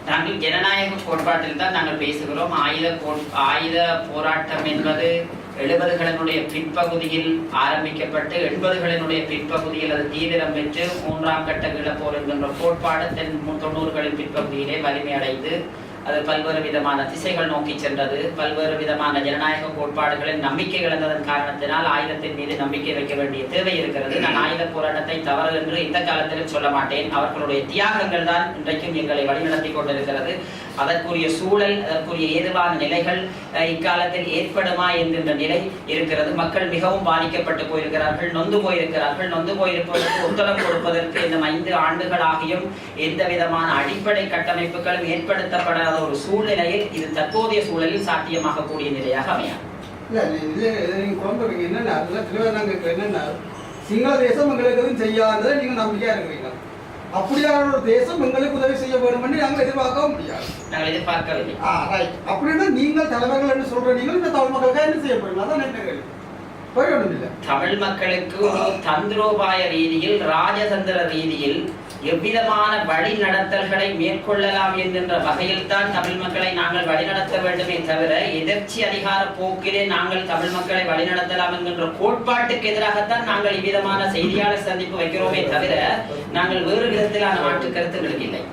நாங்கள் ஜனநாயக கோட்பாட்டில் தான் நாங்கள் பேசுகிறோம். ஆயுத போராட்டம் என்பது 70களினுடைய பிற்பகுதியில் ஆரம்பிக்கப்பட்டு 80களினுடைய பிற்பகுதியில் அது தீவிரம் பெற்று 3ஆம் கட்ட ஈழப்போர் என்கின்ற கோட்பாடு 90களின் பிற்பகுதியிலே வலிமை அடைந்து அது பல்வேறு விதமான திசைகள் நோக்கி சென்றது. பல்வேறு விதமான ஜனநாயக கோட்பாடுகளில் நம்பிக்கை இழந்ததன் காரணத்தினால் ஆயுதத்தின் மீது நம்பிக்கை வைக்க வேண்டிய தேவை இருக்கிறது. நான் ஆயுத போராட்டத்தை தவறு என்று இந்த காலத்திலும் சொல்ல மாட்டேன். அவர்களுடைய தியாகங்கள் தான் இன்றைக்கும் எங்களை வழிநடத்தி கொண்டிருக்கிறது. அதற்குரிய சூழல், அதற்குரிய ஏதுவான நிலைகள் இக்காலத்தில் ஏற்படுமா என்கின்ற நிலை இருக்கிறது. மக்கள் மிகவும் பாதிக்கப்பட்டு போயிருக்கிறார்கள், நொந்து போயிருக்கிறார்கள். நொந்து போயிருப்பதற்கு ஒத்துழைப்பு கொடுப்பதற்கு இந்த 5 ஆண்டுகளாகியும் எந்த விதமான அடிப்படை கட்டமைப்புகளும் ஏற்படுத்தப்படாத ஒரு சூழ்நிலையில் இது தற்போதைய சூழலில் சாத்தியமாக கூடிய நிலையாக அமையாது. என்னன்னா சிங்கள தேசம் எங்களுக்கு எதுவும் செய்யாததை நீங்க நம்பிக்கையா இருக்கிறீங்க. அப்படியான ஒரு தேசம் எங்களுக்கு உதவி செய்ய வேண்டும் என்று நாங்கள் எதிர்பார்க்கவும் முடியாது. நாங்கள் எதிர்பார்க்கவில்லை. அப்படின்னா நீங்கள் தலைவர்கள் என்று சொல்ற நீங்கள் இந்த தமிழ் மக்களுக்காக என்ன செய்ய போறீங்க? அதான் என்ன கேள்வி. தமிழ் மக்களுக்கு ஒரு தந்திரோபாய ரீதியில், ராஜதந்திர ரீதியில் எவ்விதமான வழி நடத்தல்களை மேற்கொள்ளலாம் என்கின்ற வகையில் தான் தமிழ் மக்களை நாங்கள் வழிநடத்த வேண்டுமே தவிர எதிர்ச்சி அதிகார போக்கிலே நாங்கள் தமிழ் மக்களை வழிநடத்தலாம் என்கின்ற கோட்பாட்டுக்கு எதிராகத்தான் நாங்கள் இவ்விதமான செய்தியாளர் சந்திப்பு வைக்கிறோமே தவிர நாங்கள் வேறு விதத்திலான மாற்று கருத்துக்களுக்கு இல்லை.